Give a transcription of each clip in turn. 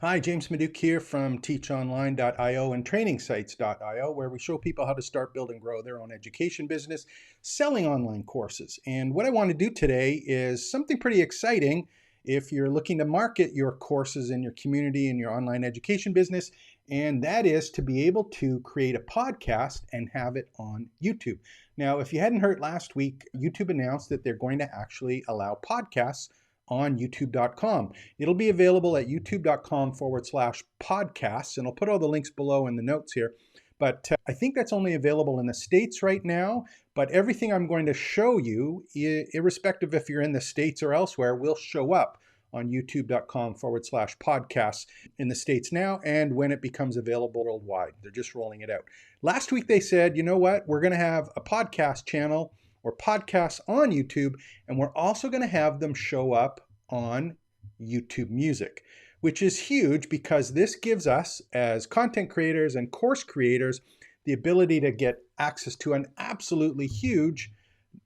Hi, James Maduke here from teachonline.io and trainingsites.io, where we show people how to start, build, and grow their own education business selling online courses. And what I want to do today is something pretty exciting if you're looking to market your courses in your community and your online education business, and that is to be able to create a podcast and have it on YouTube. Now, if you hadn't heard last week, YouTube announced that they're going to actually allow podcasts on youtube.com. It'll be available at youtube.com/podcasts, and I'll put all the links below in the notes here. But I think that's only available in the States right now. But everything I'm going to show you, irrespective if you're in the States or elsewhere, will show up on youtube.com/podcasts in the States now, and when it becomes available worldwide. They're just rolling it out. Last week they said, you know what, we're going to have a podcast channel or podcasts on YouTube, and we're also going to have them show up on YouTube Music, which is huge because this gives us as content creators and course creators the ability to get access to an absolutely huge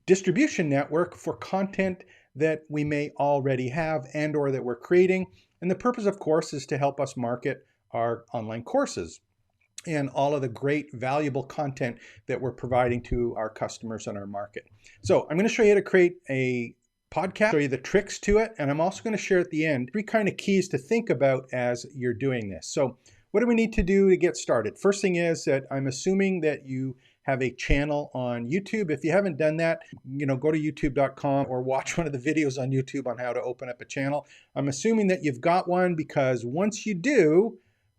distribution network for content that we may already have and or that we're creating. And the purpose, of course, is to help us market our online courses and all of the great valuable content that we're providing to our customers and our market. So I'm going to show you how to create a podcast, show you the tricks to it, and I'm also going to share at the end 3 kind of keys to think about as you're doing this. So what do we need to do to get started? First thing is that I'm assuming that you have a channel on YouTube. If you haven't done that, go to youtube.com or watch one of the videos on YouTube on how to open up a channel. I'm assuming that you've got one, because once you do,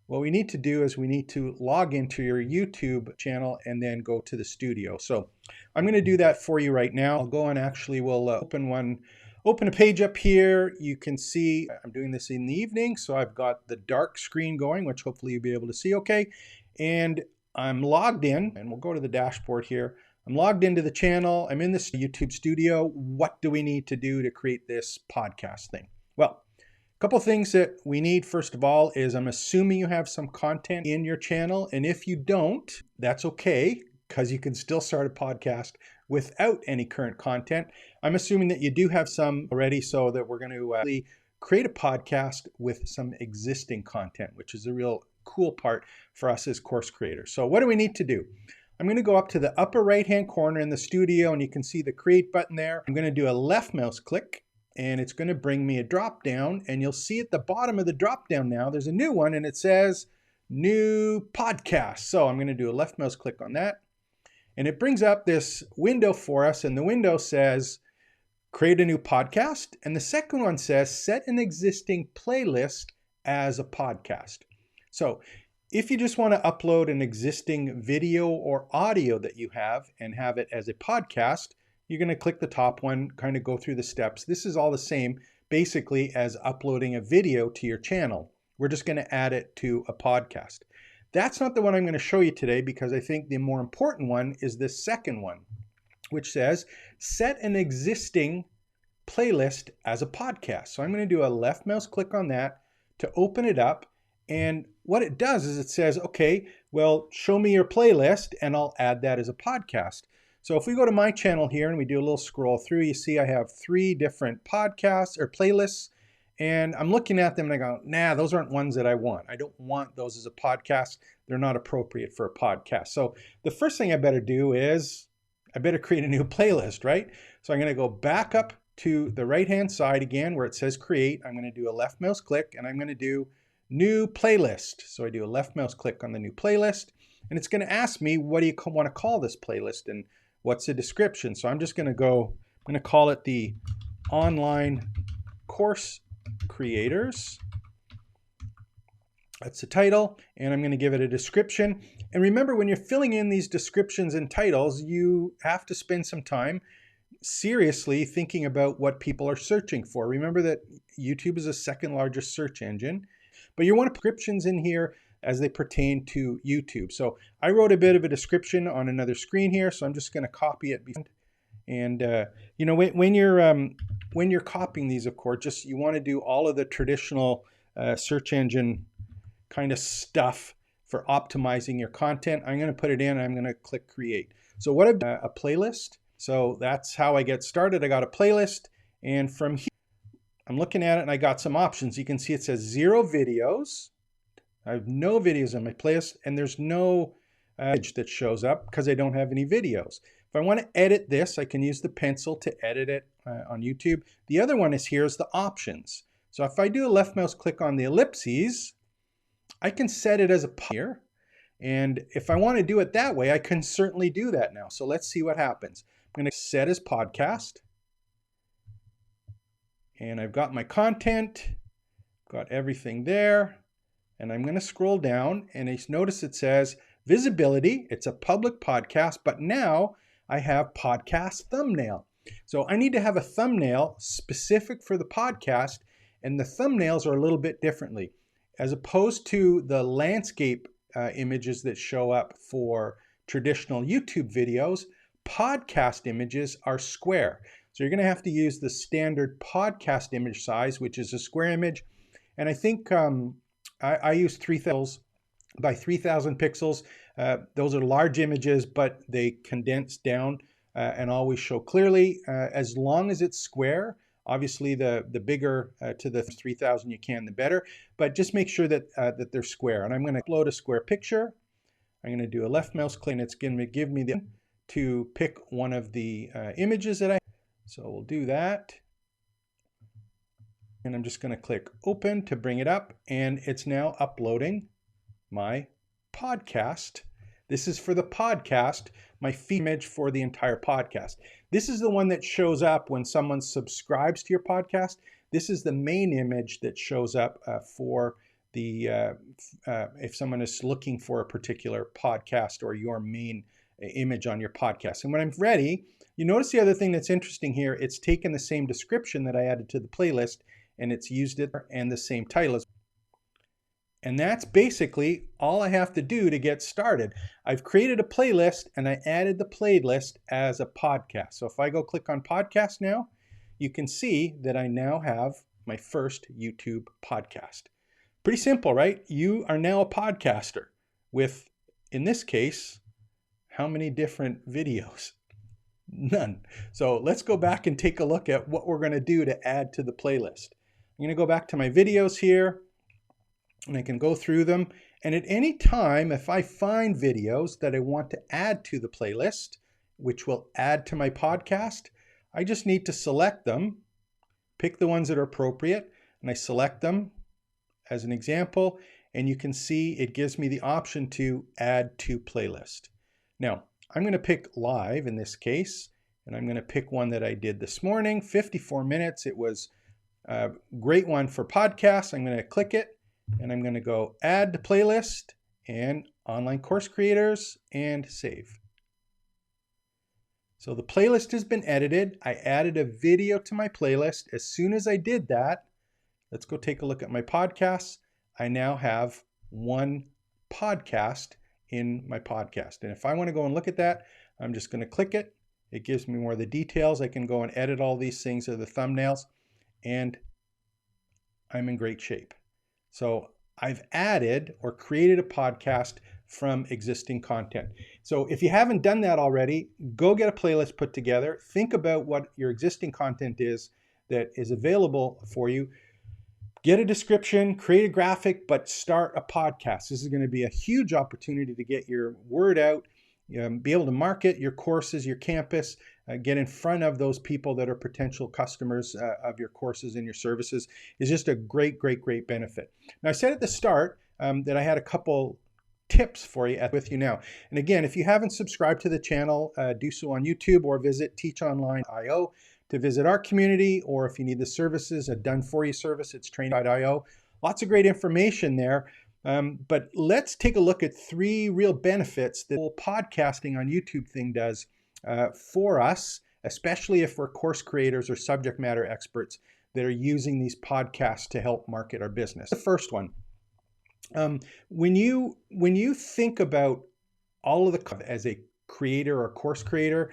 what we need to do is we need to log into your YouTube channel and then go to the studio. So I'm going to do that for you right now. I'll go and actually we'll open a page up here. You can see I'm doing this in the evening, so I've got the dark screen going, which hopefully you'll be able to see okay. And I'm logged in, and we'll go to the dashboard here. I'm logged into the channel. I'm in this YouTube studio. What do we need to do to create this podcast thing? Well, couple things that we need, first of all, is I'm assuming you have some content in your channel. And if you don't, that's okay, because you can still start a podcast without any current content. I'm assuming that you do have some already, so that we're going to create a podcast with some existing content, which is a real cool part for us as course creators. So what do we need to do? I'm going to go up to the upper right-hand corner in the studio, and you can see the create button there. I'm going to do a left mouse click, and it's going to bring me a drop down, and you'll see at the bottom of the drop down now there's a new one, and it says new podcast. So I'm going to do a left mouse click on that, and it brings up this window for us, and the window says create a new podcast, and the second one says set an existing playlist as a podcast. So if you just want to upload an existing video or audio that you have and have it as a podcast, you're going to click the top one, kind of go through the steps. This is all the same basically as uploading a video to your channel. We're just going to add it to a podcast. That's not the one I'm going to show you today, because I think the more important one is this second one, which says set an existing playlist as a podcast. So I'm going to do a left mouse click on that to open it up. And what it does is it says, okay, well, show me your playlist and I'll add that as a podcast. So if we go to my channel here and we do a little scroll through, you see I have 3 different podcasts or playlists, and I'm looking at them and I go, nah, those aren't ones that I want. I don't want those as a podcast. They're not appropriate for a podcast. So the first thing I better do is I better create a new playlist, right? So I'm going to go back up to the right-hand side again where it says create. I'm going to do a left mouse click and I'm going to do new playlist. So I do a left mouse click on the new playlist, and it's going to ask me, what do you want to call this playlist and what's the description? So I'm just going to I'm going to call it the Online Course Creators. That's the title, and I'm going to give it a description. And remember, when you're filling in these descriptions and titles, you have to spend some time seriously thinking about what people are searching for. Remember that YouTube is the second largest search engine, but you want to put descriptions in here as they pertain to YouTube. So I wrote a bit of a description on another screen here, so I'm just going to copy it. And when you're copying these, of course, you want to do all of the traditional search engine kind of stuff for optimizing your content. I'm going to put it in, and I'm going to click create. So what I've done, a playlist. So that's how I get started. I got a playlist, and from here I'm looking at it and I got some options. You can see it says 0 videos. I have no videos on my playlist, and there's no image that shows up because I don't have any videos. If I want to edit this, I can use the pencil to edit it on YouTube. The other one is here's the options. So if I do a left mouse click on the ellipses, I can set it as a here. And if I want to do it that way, I can certainly do that now. So let's see what happens. I'm going to set as podcast. And I've got my content, got everything there. And I'm going to scroll down and I notice it says visibility. It's a public podcast, but now I have podcast thumbnail. So I need to have a thumbnail specific for the podcast, and the thumbnails are a little bit differently. As opposed to the landscape images that show up for traditional YouTube videos, podcast images are square. So you're going to have to use the standard podcast image size, which is a square image. And I think I use 3000 by 3000 pixels. Those are large images, but they condense down and always show clearly. As long as it's square, obviously the bigger to the 3000 you can, the better. But just make sure that, that they're square. And I'm going to upload a square picture. I'm going to do a left mouse click, and it's going to give me to pick one of the images that I have. So we'll do that. And I'm just going to click open to bring it up, and it's now uploading my podcast. This is for the podcast, my feed image for the entire podcast. This is the one that shows up when someone subscribes to your podcast. This is the main image that shows up for the if someone is looking for a particular podcast or your main image on your podcast. And when I'm ready, you notice the other thing that's interesting here, it's taken the same description that I added to the playlist and it's used it and the same title. And that's basically all I have to do to get started. I've created a playlist and I added the playlist as a podcast. So if I go click on podcast now, you can see that I now have my first YouTube podcast. Pretty simple, right? You are now a podcaster with, in this case, how many different videos? None. So let's go back and take a look at what we're going to do to add to the playlist. I'm going to go back to my videos here, and I can go through them. And at any time, if I find videos that I want to add to the playlist, which will add to my podcast, I just need to select them, pick the ones that are appropriate, and I select them as an example, and you can see it gives me the option to add to playlist. Now, I'm going to pick live in this case, and I'm going to pick one that I did this morning, 54 minutes. It was a great one for podcasts. I'm going to click it, and I'm going to go add to playlist and online course creators and save. So the playlist has been edited. I added a video to my playlist. As soon as I did that, let's go take a look at my podcasts. I now have one podcast in my podcast. And if I want to go and look at that, I'm just going to click it. It gives me more of the details. I can go and edit all these things or the thumbnails, and I'm in great shape. So I've added or created a podcast from existing content. So if you haven't done that already, go get a playlist put together. Think about what your existing content is that is available for you. Get a description, create a graphic, but start a podcast. This is going to be a huge opportunity to get your word out, be able to market your courses, your campus, get in front of those people that are potential customers of your courses and your services is just a great, great, great benefit. Now, I said at the start that I had a couple tips for you with you now. And again, if you haven't subscribed to the channel, do so on YouTube or visit teachonline.io to visit our community, or if you need the services, a done-for-you service, it's train.io. Lots of great information there. But let's take a look at 3 real benefits that the whole podcasting on YouTube thing does for us, especially if we're course creators or subject matter experts that are using these podcasts to help market our business. The first one, when you think about all of the as a creator or course creator,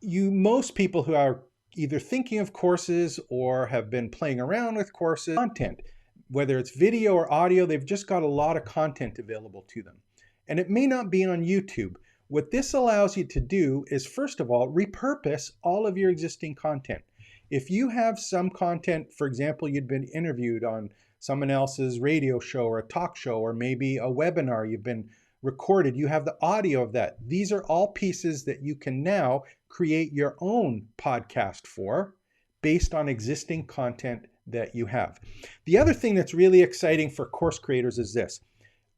most people who are either thinking of courses or have been playing around with courses, content, whether it's video or audio, they've just got a lot of content available to them. And it may not be on YouTube. What this allows you to do is, first of all, repurpose all of your existing content. If you have some content, for example, you'd been interviewed on someone else's radio show or a talk show, or maybe a webinar you've been recorded, you have the audio of that. These are all pieces that you can now create your own podcast for based on existing content that you have. The other thing that's really exciting for course creators is this.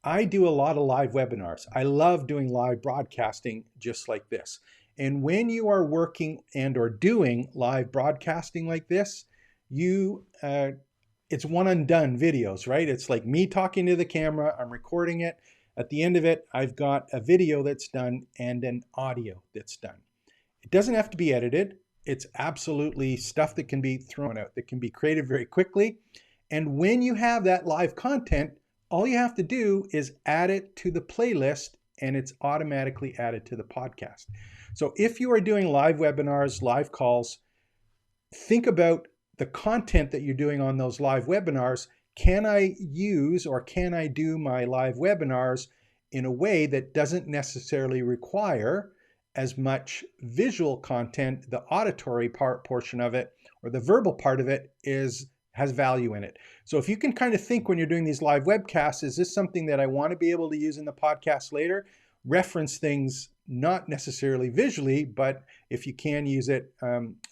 I do a lot of live webinars. I love doing live broadcasting just like this. And when you are working and or doing live broadcasting like this, it's one and done videos, right? It's like me talking to the camera, I'm recording it. At the end of it, I've got a video that's done and an audio that's done. It doesn't have to be edited. It's absolutely stuff that can be thrown out, that can be created very quickly. And when you have that live content, all you have to do is add it to the playlist and it's automatically added to the podcast. So if you are doing live webinars, live calls, think about the content that you're doing on those live webinars. Can I use or can I do my live webinars in a way that doesn't necessarily require as much visual content? The auditory portion of it or the verbal part of it has value in it. So if you can kind of think when you're doing these live webcasts, is this something that I want to be able to use in the podcast later? Reference things not necessarily visually, but if you can use it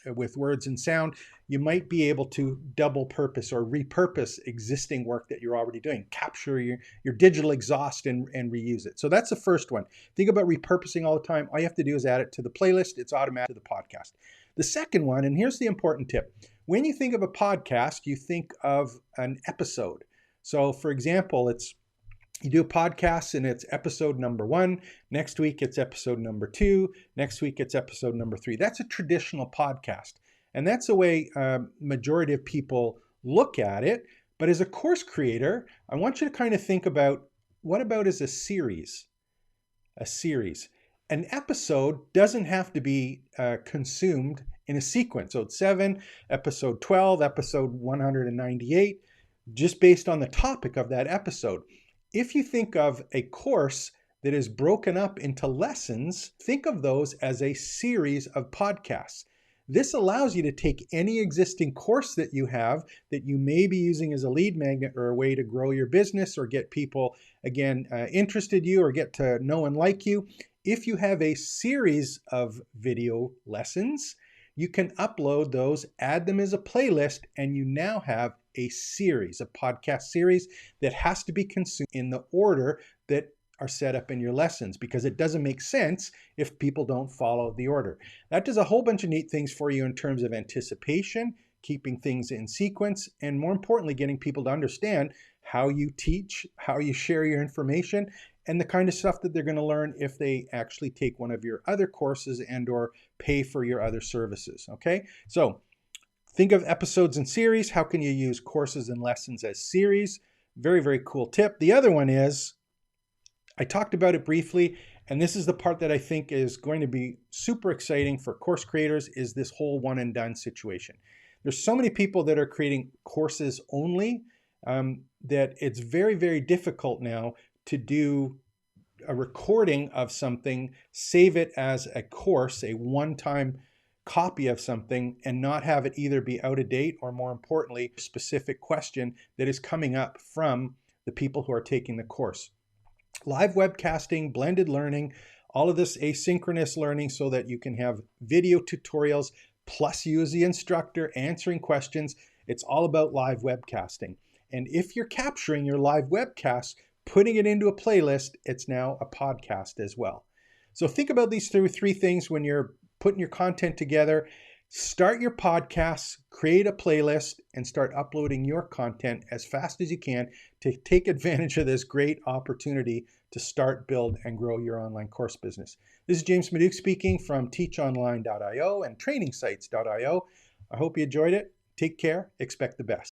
with words and sound, you might be able to double purpose or repurpose existing work that you're already doing. Capture your digital exhaust and reuse it. So that's the first one. Think about repurposing all the time. All you have to do is add it to the playlist. It's automatic to the podcast. The second one, and here's the important tip. When you think of a podcast, you think of an episode. So for example, you do a podcast and it's episode number 1. Next week, it's episode number 2. Next week, it's episode number 3. That's a traditional podcast. And that's the way majority of people look at it. But as a course creator, I want you to kind of think about, what about as a series? A series. An episode doesn't have to be consumed in a sequence. So it's 7, episode 12, episode 198, just based on the topic of that episode. If you think of a course that is broken up into lessons, think of those as a series of podcasts. This allows you to take any existing course that you have that you may be using as a lead magnet or a way to grow your business or get people, again, interested in you or get to know and like you. If you have a series of video lessons, you can upload those, add them as a playlist, and you now have a series, a podcast series that has to be consumed in the order that are set up in your lessons, because it doesn't make sense if people don't follow the order. That does a whole bunch of neat things for you in terms of anticipation, keeping things in sequence, and more importantly, getting people to understand how you teach, how you share your information, and the kind of stuff that they're going to learn if they actually take one of your other courses and or pay for your other services. Okay, so think of episodes and series. How can you use courses and lessons as series? Very, very cool tip. The other one is, I talked about it briefly, and this is the part that I think is going to be super exciting for course creators, is this whole one and done situation. There's so many people that are creating courses only that it's very, very difficult now to do a recording of something, save it as a course, a one-time copy of something, and not have it either be out of date or, more importantly, a specific question that is coming up from the people who are taking the course. Live webcasting, blended learning, all of this asynchronous learning so that you can have video tutorials plus you as the instructor answering questions. It's all about live webcasting. And if you're capturing your live webcast, putting it into a playlist, it's now a podcast as well. So think about these three things when you're putting your content together. Start your podcasts, create a playlist, and start uploading your content as fast as you can to take advantage of this great opportunity to start, build, and grow your online course business. This is James Maduke speaking from teachonline.io and trainingsites.io. I hope you enjoyed it. Take care. Expect the best.